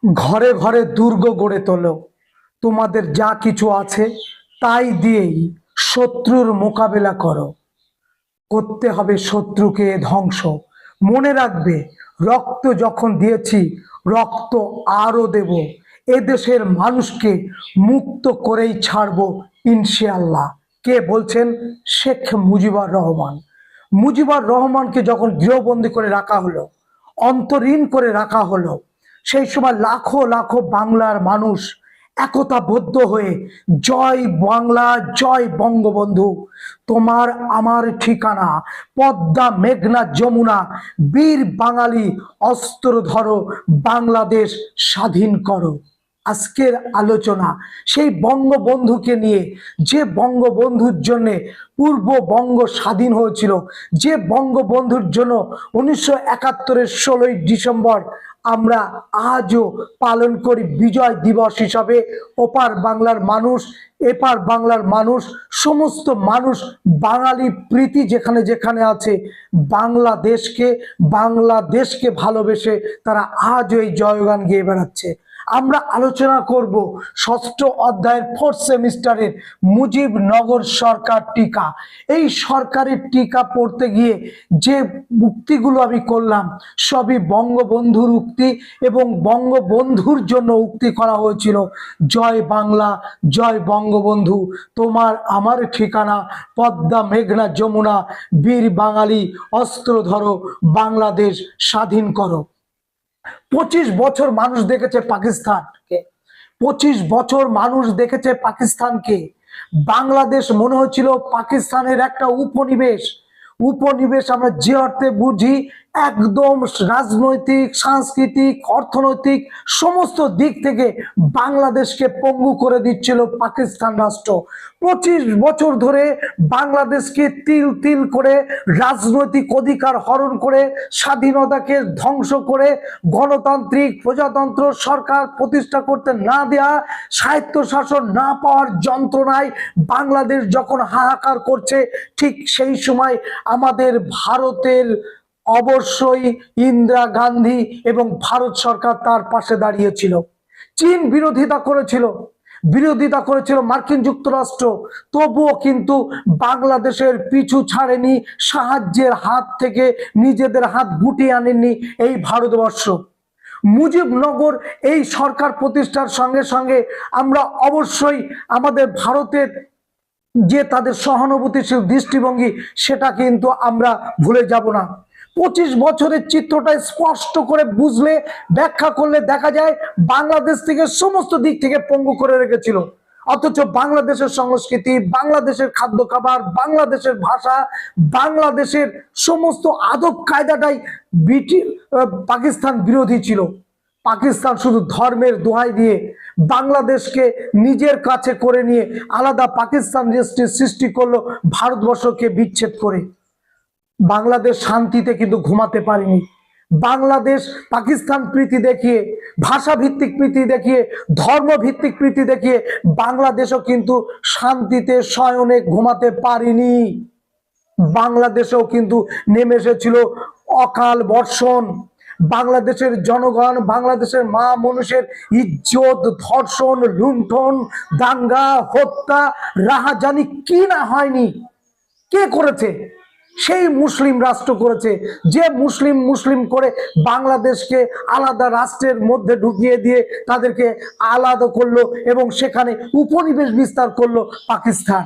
ঘরে ঘরে দুর্গ গড়ে তোলো। তোমাদের যা কিছু আছে তাই দিয়েই শত্রুর মোকাবেলা করো। করতে হবে শত্রুকে ধ্বংস। মনে রাখবে, রক্ত যখন দিয়েছি, রক্ত আরো দেব। এদেশের মানুষকে মুক্ত করেই ছাড়বো ইনশাআল্লাহ। কে বলছেন? শেখ মুজিবুর রহমান। মুজিবুর রহমানকে যখন গৃহবন্দী করে রাখা হলো, অন্তরীণ করে রাখা হলো, সেই সময় লাখো লাখো বাংলার মানুষ একতাবদ্ধ হয়ে জয় বাংলা, জয় বঙ্গবন্ধু, তোমার আমার ঠিকানা, পদ্মা মেঘনা যমুনা, বীর বাঙালি, অস্ত্র ধরো, বাংলাদেশ স্বাধীন করো। আজকের আলোচনা সেই বঙ্গবন্ধুকে নিয়ে, যে বঙ্গবন্ধুর জন্য পূর্ববঙ্গ স্বাধীন হয়েছিল, যে বঙ্গবন্ধুর জন্য 1971-এর 16ই ডিসেম্বর আমরা আজও পালন করি বিজয় দিবস হিসাবে। ওপার বাংলার মানুষ, এপার বাংলার মানুষ, সমস্ত মানুষ বাঙালি প্রীতি যেখানে যেখানে আছে, বাংলাদেশকে ভালোবেসে তারা আজও এই জয়গান গেয়ে বেড়াচ্ছে। আমরা আলোচনা করব ষষ্ঠ অধ্যায়ের 4th সেমিস্টারের মুজিবনগর সরকার টিকা। এই সরকারের টিকা পড়তে গিয়ে যে উক্তিগুলো আমি করলাম সবই বঙ্গবন্ধুর উক্তি, এবং বঙ্গবন্ধুর জন্য উক্তি করা হয়েছিল। জয় বাংলা, জয় বঙ্গবন্ধু, তোমার আমার ঠিকানা, পদ্মা মেঘনা যমুনা, বীর বাঙালি, অস্ত্র ধরো, বাংলাদেশ স্বাধীন করো। 25 বছর মানুষ দেখেছে পাকিস্তানকে, 25 বছর মানুষ দেখেছে পাকিস্তানকে। বাংলাদেশ মনে হচ্ছিল পাকিস্তানের একটা উপনিবেশ। উপনিবেশ আমরা যে অর্থে বুঝি, একদম রাজনৈতিক, সাংস্কৃতিক, অর্থনৈতিক সমস্ত দিক থেকে বাংলাদেশকে পঙ্গু করে দিচ্ছিল পাকিস্তান রাষ্ট্র। 25 বছর ধরে বাংলাদেশকে তিল তিল করে রাজনৈতিক অধিকার হরণ করে, স্বাধীনতাকে ধ্বংস করে, গণতান্ত্রিক প্রজাতন্ত্র সরকার প্রতিষ্ঠা করতে না দেয়া, স্বায়ত্তশাসন না পাওয়ার যন্ত্রণায় বাংলাদেশ যখন হাহাকার করছে, ঠিক সেই সময় আমাদের ভারতের অবশ্যই ইন্দিরা গান্ধী এবং ভারত সরকার তার পাশে দাঁড়িয়েছিল। চীন বিরোধিতা করেছিল মার্কিন যুক্তরাষ্ট্র, তবুও কিন্তু বাংলাদেশের পিছু ছাড়েনি, সাহায্যের হাত থেকে নিজেদের হাত গুটিয়ে আনেননি এই ভারতবর্ষ। মুজিবনগর এই সরকার প্রতিষ্ঠার সঙ্গে সঙ্গে আমরা অবশ্যই আমাদের ভারতের যে তাদের সহানুভূতিশীল দৃষ্টিভঙ্গি, সেটা কিন্তু আমরা ভুলে যাব না। 25 বছরের চিত্রটা স্পষ্ট করে বুঝলে, ব্যাখ্যা করলে দেখা যায় বাংলাদেশ থেকে সমস্ত দিক থেকে পঙ্গু করে রেখেছিল। অথচ বাংলাদেশের সংস্কৃতি, বাংলাদেশের খাদ্য খাবার, বাংলাদেশের ভাষা, বাংলাদেশের সমস্ত আদব কায়দাটাই পাকিস্তান বিরোধী ছিল। পাকিস্তান শুধু ধর্মের দোহাই দিয়ে বাংলাদেশকে নিজের কাছে করে নিয়ে আলাদা পাকিস্তান দেশটির সৃষ্টি করলো, ভারতবর্ষকে বিচ্ছেদ করে। বাংলাদেশ শান্তিতে কিন্তু ঘুমাতে পারেনি। বাংলাদেশ পাকিস্তান প্রীতি দেখিয়ে, ভাষা ভিত্তিক প্রীতি দেখিয়ে, ধর্ম ভিত্তিক প্রীতি দেখিয়ে বাংলাদেশও কিন্তু শান্তিতে শয়নে ঘুমাতে পারেনি। বাংলাদেশেও কিন্তু নেমে এসেছিল অকাল বর্ষণ। বাংলাদেশের জনগণ, বাংলাদেশের মা মানুষের ইজ্জত ধর্ষণ, লুণ্ঠন, দাঙ্গা, হত্যা, রাহাজানি কি না হয়নি? কে করেছে? সেই মুসলিম রাষ্ট্র করেছে, যে মুসলিম করে বাংলাদেশকে আলাদা রাষ্ট্রের মধ্যে ঢুকিয়ে দিয়ে তাদেরকে আলাদা করলো এবং সেখানে উপনিবেশ বিস্তার করলো পাকিস্তান।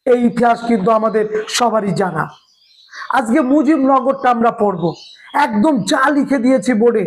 এই ইতিহাস কিন্তু আমাদের সবারই জানা। আজকে মুজিবনগরটা আমরা পড়বো, একদম যা লিখে দিয়েছি বোর্ডে,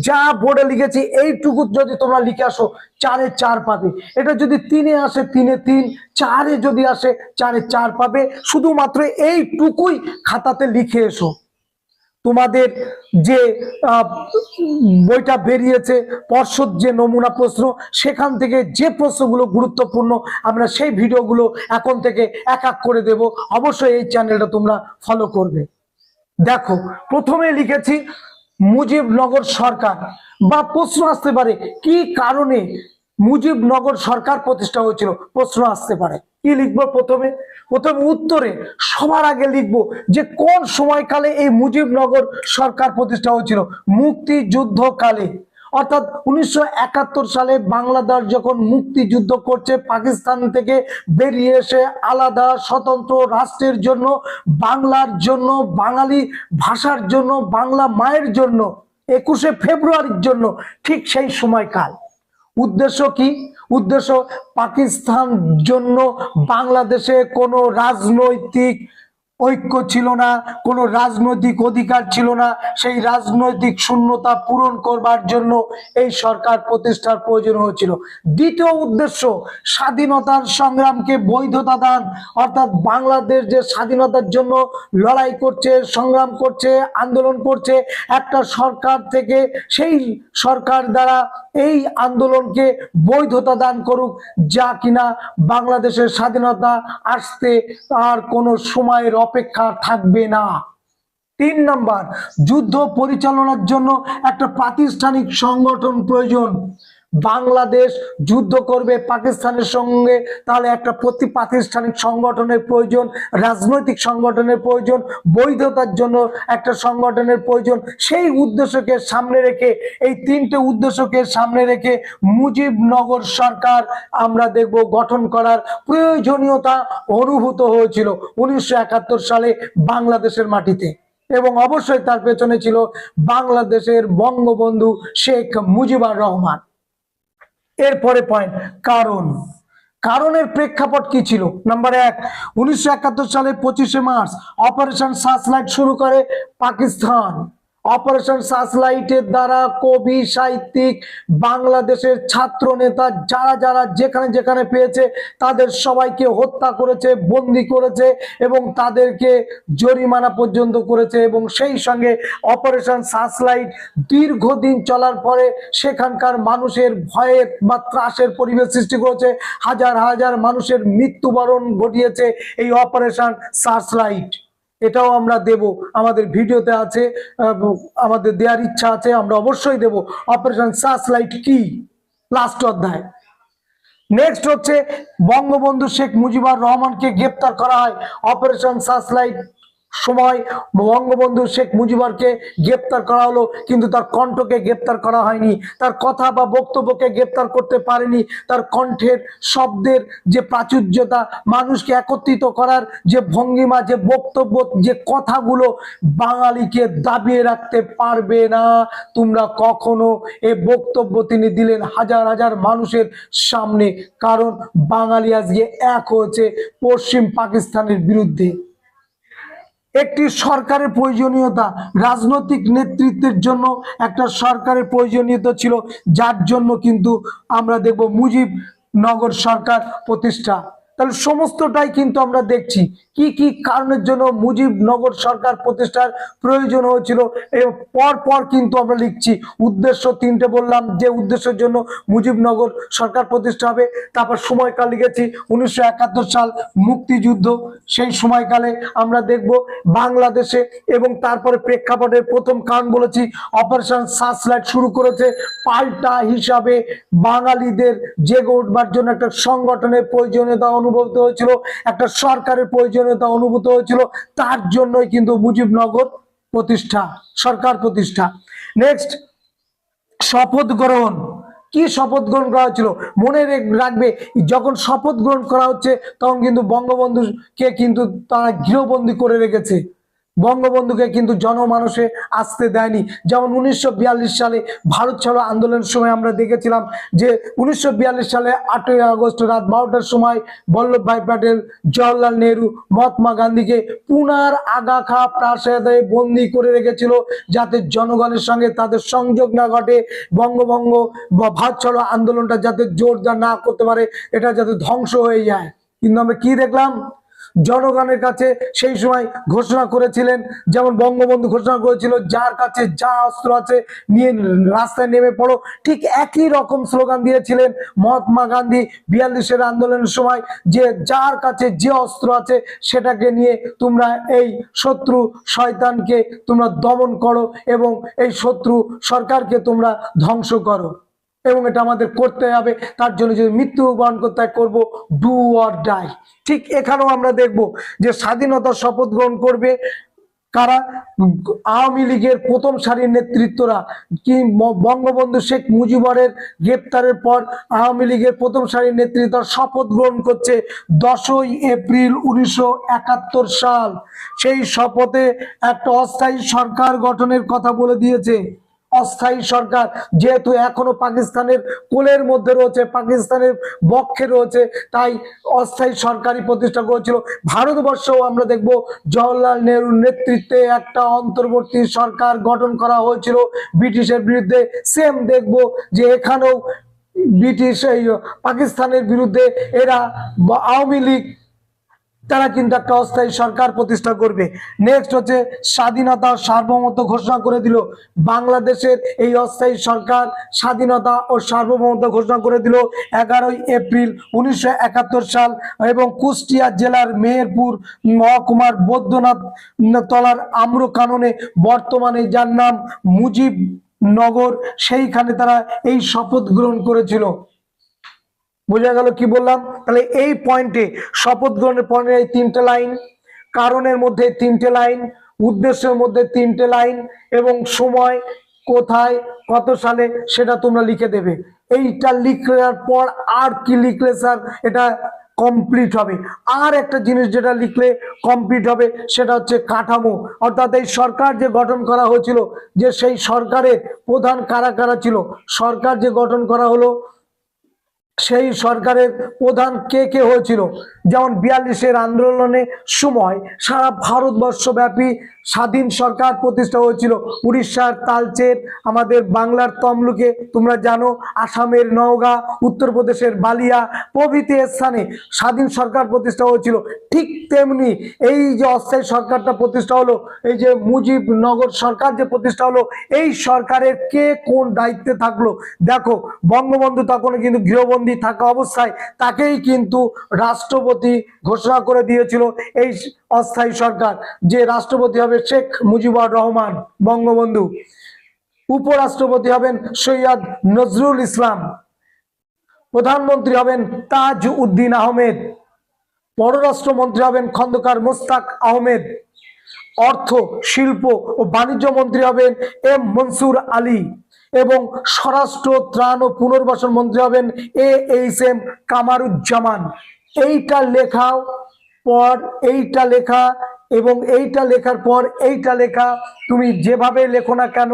যা বোর্ডে লিখেছি এইটুকু যদি তোমরা লিখে আসো, 4-এ 4 পাবে। এটা যদি 3-এ আসে 3-এ 3, 4-এ যদি আসে 4-এ 4 পাবে। শুধুমাত্র এইটুকুই খাতাতে লিখে এসো। তোমাদের যে বইটা বেরিয়েছে পর্ষদ যে নমুনা প্রশ্ন, সেখান থেকে যে প্রশ্নগুলো গুরুত্বপূর্ণ আমরা সেই ভিডিওগুলো এখন থেকে এক এক করে দেব। অবশ্যই এই চ্যানেলটা তোমরা ফলো করবে। দেখো, প্রথমে লিখেছি মুজিবনগর সরকার, বা প্রশ্ন আসতে পারে কি কারণে মুজিবনগর সরকার প্রতিষ্ঠা হয়েছিল, প্রশ্ন আসতে পারে। কি লিখবো? প্রথমে উত্তরে সবার আগে লিখবো যে কোন সময়কালে এই মুজিবনগর সরকার প্রতিষ্ঠা হয়েছিল। মুক্তিযুদ্ধকালে, অর্থাৎ 1971 সালে বাংলাদেশ যখন মুক্তিযুদ্ধ করছে, পাকিস্তান থেকে বেরিয়ে এসে আলাদা স্বতন্ত্র রাষ্ট্রের জন্য, বাংলার জন্য, বাঙালি ভাষার জন্য, বাংলা মায়ের জন্য 21শে ফেব্রুয়ারির জন্য ঠিক সেই সময়কাল। উদ্দেশ্য কি? উদ্দেশ্য পাকিস্তান জন্য বাংলাদেশে কোনো রাজনৈতিক ঐক্য ছিল না, কোনো রাজনৈতিক অধিকার ছিল না। সেই রাজনৈতিক শূন্যতা পূরণ করবার জন্য এই সরকার প্রতিষ্ঠার প্রয়োজন হয়েছিল। দ্বিতীয় উদ্দেশ্য স্বাধীনতার সংগ্রামকে বৈধতা দান, অর্থাৎ বাংলাদেশ যে স্বাধীনতার জন্য লড়াই করছে, সংগ্রাম করছে, আন্দোলন করছে, একটা সরকার থেকে সেই সরকার দ্বারা এই আন্দোলনকে বৈধতা দান করুক, যা কিনা বাংলাদেশের স্বাধীনতা আসতে আর কোনো সময়ের অপেক্ষা থাকবে না। 3 নম্বর, যুদ্ধ পরিচালনার জন্য একটা প্রাতিষ্ঠানিক সংগঠন প্রয়োজন। বাংলাদেশ যুদ্ধ করবে পাকিস্তানের সঙ্গে, তাহলে একটা প্রাতিষ্ঠানিক সংগঠনের প্রয়োজন, রাজনৈতিক সংগঠনের প্রয়োজন, বৈধতার জন্য একটা সংগঠনের প্রয়োজন। সেই উদ্দেশ্যকে সামনে রেখে, এই 3টে উদ্দেশ্যকে সামনে রেখে মুজিবনগর সরকার আমরা দেখব গঠন করার প্রয়োজনীয়তা অনুভূত হয়েছিল 1971 সালে বাংলাদেশের মাটিতে। এবং অবশ্যই তার পেছনে ছিল বাংলাদেশের বঙ্গবন্ধু শেখ মুজিবুর রহমান। এরপরে পয়েন্ট, কারণের প্রেক্ষাপট কি ছিল? নাম্বার 1, 1971 সালে 25শে মার্চ অপারেশন সার্চলাইট শুরু করে পাকিস্তান। অপারেশন সার্চলাইটের দ্বারা কবি, সাহিত্যিক, বাংলাদেশের ছাত্র নেতা যারা যারা যেখানে যেখানে পেয়েছে তাদের সবাইকে হত্যা করেছে, বন্দি করেছে এবং তাদেরকে জরিমানা পর্যন্ত করেছে। এবং সেই সঙ্গে অপারেশন সার্চলাইট দীর্ঘদিন চলার পরে সেখানকার মানুষের ভয়ের বা ত্রাসের পরিবেশ সৃষ্টি করেছে, হাজার হাজার মানুষের মৃত্যুবরণ ঘটিয়েছে এই অপারেশন সার্চলাইট। এটাও আমরা দেব, আমাদের ভিডিওতে আছে, আমাদের দেওয়ার ইচ্ছা আছে, আমরা অবশ্যই দেব অপারেশন সার্চলাইট কি, লাস্ট অধ্যায়। নেক্সট হচ্ছে বঙ্গবন্ধু শেখ মুজিবুর রহমানকে গ্রেপ্তার করা হয় অপারেশন সার্চলাইট সময়। বঙ্গবন্ধু শেখ মুজিবুরকে গ্রেপ্তার করা হলো, কিন্তু তার কণ্ঠকে গ্রেপ্তার করা হয়নি, তার কথা বা বক্তব্যকে গ্রেপ্তার করতে পারেনি। তার কণ্ঠের শব্দের যে প্রাচুর্যতা, মানুষকে একত্রিত করার যে ভঙ্গিমা, যে বক্তব্য, যে কথাগুলো বাঙালিকে দাবিয়ে রাখতে পারবে না তোমরা কখনো, এ বক্তব্য তিনি দিলেন হাজার হাজার মানুষের সামনে। কারণ বাঙালি আজকে এক হয়েছে পশ্চিম পাকিস্তানের বিরুদ্ধে। একটি সরকারের প্রয়োজনীয়তা, রাজনৈতিক নেতৃত্বের জন্য একটা সরকারের প্রয়োজনীয়তা ছিল, যার জন্য কিন্তু আমরা দেখব মুজিবনগর সরকার প্রতিষ্ঠা। তাহলে সমস্তটাই কিন্তু আমরা দেখছি কি কি কারণের জন্য মুজিবনগর সরকার প্রতিষ্ঠার প্রয়োজন হয়েছিল। পর কিন্তু আমরা লিখছি উদ্দেশ্য 3টে বললাম, যে উদ্দেশ্যের জন্য মুজিবনগর সরকার প্রতিষ্ঠা হবে। তারপর সময়কাল লিখেছি 1971 সাল মুক্তিযুদ্ধ, সেই সময়কালে আমরা দেখব বাংলাদেশে। এবং তারপরে প্রেক্ষাপটের প্রথম কারণ বলেছি অপারেশন সার্চলাইট শুরু করেছে পাল্টা হিসাবে বাঙালিদের জেগে উঠবার জন্য একটা সংগঠনের প্রয়োজনীয়তা অনুভূত হয়েছিল, একটা সরকারের প্রয়োজনীয়তা অনুভূত হয়েছিল। তার জন্যই কিন্তু মুজিবনগর প্রতিষ্ঠা, সরকার প্রতিষ্ঠা। নেক্সট, শপথ গ্রহণ। কি শপথ গ্রহণ করা হয়েছিল? মনে রাখবে, যখন শপথ গ্রহণ করা হচ্ছে তখন কিন্তু বঙ্গবন্ধুকে কিন্তু তারা গৃহবন্দী করে রেখেছে, বঙ্গবন্ধুকে কিন্তু জনমানসে আসতে দেয়নি। যেমন 1942 সালে ভারত ছাড়ো আন্দোলনের সময় আমরা দেখেছিলাম যে 1942 সালে 8ই আগস্ট রাত 12টার সময় বল্লভভাই প্যাটেল, জওহরলাল নেহরু, মহাত্মা গান্ধীকে পুনার আগা খা প্রাসাদে বন্দি করে রেখেছিল, যাতে জনগণের সঙ্গে তাদের সংযোগ না ঘটে, বঙ্গভঙ্গ বা ভারত ছাড়ো আন্দোলনটা যাতে জোরদার না করতে পারে, এটা যাতে ধ্বংস হয়ে যায়। কিন্তু আমরা কি দেখলাম? জনগণের কাছে সেই সময় ঘোষণা করেছিলেন, যেমন বঙ্গবন্ধু ঘোষণা করেছিল যার কাছে যা অস্ত্র আছে নিয়ে রাস্তায় নেমে পড়ো, ঠিক একই রকম স্লোগান দিয়েছিলেন মহাত্মা গান্ধী 42-এর আন্দোলনের সময়, যে যার কাছে যে অস্ত্র আছে সেটাকে নিয়ে তোমরা এই শত্রু শয়তানকে তোমরা দমন করো এবং এই শত্রু সরকারকে তোমরা ধ্বংস করো। এবং এটা আমাদের করতে হবে, তার জন্য যদি মৃত্যুবরণ করতে হয় করবো, ডু অর ডাই। ঠিক এখানেও আমরা দেখব যে স্বাধীনতার শপথ গ্রহণ করবে কারা? আওয়ামী লীগের প্রথম সারির নেতৃত্বরা কি বঙ্গবন্ধু শেখ মুজিবুরের গ্রেপ্তারের পর আওয়ামী লীগের প্রথম সারির নেতৃত্ব শপথ গ্রহণ করছে 10ই এপ্রিল 1971 সাল। সেই শপথে একটা অস্থায়ী সরকার গঠনের কথা বলে দিয়েছে। অস্থায়ী সরকার, যেহেতু এখনো পাকিস্তানের কোলের মধ্যে রয়েছে, পাকিস্তানের পক্ষে রয়েছে, তাই অস্থায়ী সরকারি প্রতিষ্ঠা করেছিল। ভারতবর্ষেও আমরা দেখব জওহরলাল নেহরুর নেতৃত্বে একটা অন্তর্বর্তী সরকার গঠন করা হয়েছিল ব্রিটিশের বিরুদ্ধে। সেম দেখব যে এখানেও ব্রিটিশ এই পাকিস্তানের বিরুদ্ধে এরা আওয়ামী লীগ তারা কিন্তু একটা অস্থায়ী সরকার প্রতিষ্ঠা করবে। নেক্সট হচ্ছে স্বাধীনতা সার্বভৌমত্ব ঘোষণা করে দিল বাংলাদেশের এই অস্থায়ী সরকার। স্বাধীনতা ও সার্বভৌমত্ব ঘোষণা করে দিল 11ই এপ্রিল 1971 সাল এবং কুষ্টিয়া জেলার মেহেরপুর মহকুমার বৈদ্যনাথ তলার আম্রকাননে, বর্তমানে যার নাম মুজিবনগর, সেইখানে তারা এই শপথ গ্রহণ করেছিল। বোঝা গেল কি বললাম? তাহলে এই পয়েন্টে শপথ গ্রহণের পয়েন্টে এই 3টে লাইন, কারণের মধ্যে 3টে লাইন, উদ্দেশ্যের মধ্যে 3টে লাইন এবং সময় কোথায় কত সালে সেটা তোমরা লিখে দেবে। এইটা লিখার পর আর কি লিখলে স্যার এটা কমপ্লিট হবে? আর একটা জিনিস যেটা লিখলে কমপ্লিট হবে সেটা হচ্ছে কাঠামো, অর্থাৎ এই সরকার যে গঠন করা হয়েছিল, যে সেই সরকারের প্রধান কারা কারা ছিল। সরকার যে গঠন করা হলো সেই সরকারের প্রধান কে কে হয়েছিল? যেমন 42-এর আন্দোলনের সময় সারা ভারতবর্ষব্যাপী স্বাধীন সরকার প্রতিষ্ঠা হয়েছিল। উড়িষ্যার তালচের, আমাদের বাংলার তমলুকে তোমরা জানো, আসামের নওগাঁ, উত্তরপ্রদেশের বালিয়া প্রভৃতি স্থানে স্বাধীন সরকার প্রতিষ্ঠা হয়েছিল। ঠিক তেমনি এই যে অস্থায়ী সরকারটা প্রতিষ্ঠা হলো, এই যে মুজিবনগর সরকার যে প্রতিষ্ঠা হলো, এই সরকারের কে কোন দায়িত্বে থাকলো? দেখো, বঙ্গবন্ধু তখন কিন্তু গৃহবন্দী থাকা অবস্থায় তাকেই কিন্তু রাষ্ট্রপতি ঘোষণা করে দিয়েছিল এই অস্থায়ী সরকার, যে রাষ্ট্রপতি হবে শেখ মুজিবুর রহমান বঙ্গবন্ধু, উপরাষ্ট্রপতি হবেন সৈয়দ নজরুল ইসলাম, প্রধানমন্ত্রী হবেন তাজ উদ্দিন আহমেদ, পররাষ্ট্রমন্ত্রী হবেন খন্দকার মোস্তাক আহমেদ, অর্থ শিল্প ও বাণিজ্য মন্ত্রী হবেন এম মনসুর আলী এবং স্বরাষ্ট্র ত্রাণ ও পুনর্বাসন মন্ত্রী হবেন AHM কামারুজ্জামান। এইটা লেখাও পর এইটা লেখা এবং এইটা লেখার পর এইটা লেখা, তুমি যেভাবে লেখো না কেন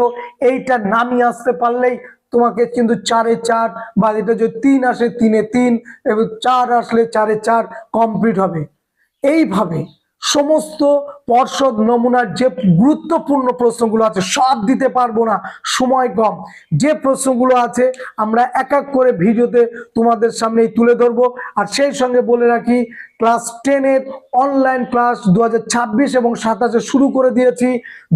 এইটা নামিয়ে আসতে পারলেই তোমাকে কিন্তু 4-এ 4 বা এটা যদি 3 আসে 3-এ 3 এবং 4 আসলে 4-এ 4 কমপ্লিট হবে। এইভাবে সমস্ত পর্ষদ নমুনার যে গুরুত্বপূর্ণ প্রশ্নগুলো আছে সব দিতে পারবো না, সময় কম। যে প্রশ্নগুলো আছে আমরা এক এক করে ভিডিওতে তোমাদের সামনেই তুলে ধরবো। আর সেই সঙ্গে বলে রাখি, ক্লাস 10-এর অনলাইন ক্লাস 2026 এবং 27-এ শুরু করে দিয়েছি।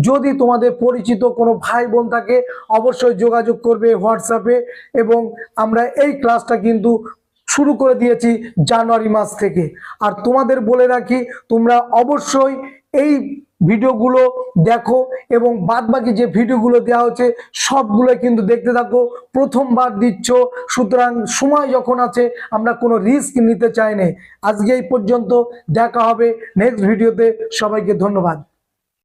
যদি তোমাদের পরিচিত কোনো ভাই বোন থাকে অবশ্যই যোগাযোগ করবে হোয়াটসঅ্যাপে, এবং আমরা এই ক্লাসটা কিন্তু শুরু করে দিয়েছি জানুয়ারি মাস থেকে। আর তোমাদের বলে রাখি, তোমরা অবশ্যই এই ভিডিওগুলো দেখো এবং বাদবাকি যে ভিডিওগুলো দেওয়া হচ্ছে সবগুলো কিন্তু দেখতে থাকো। প্রথমবার দিচ্ছ, সুতরাং সময় যখন আছে আমরা কোনো রিস্ক নিতে চাই না। আজকে এই পর্যন্ত, দেখা হবে নেক্সট ভিডিওতে। সবাইকে ধন্যবাদ।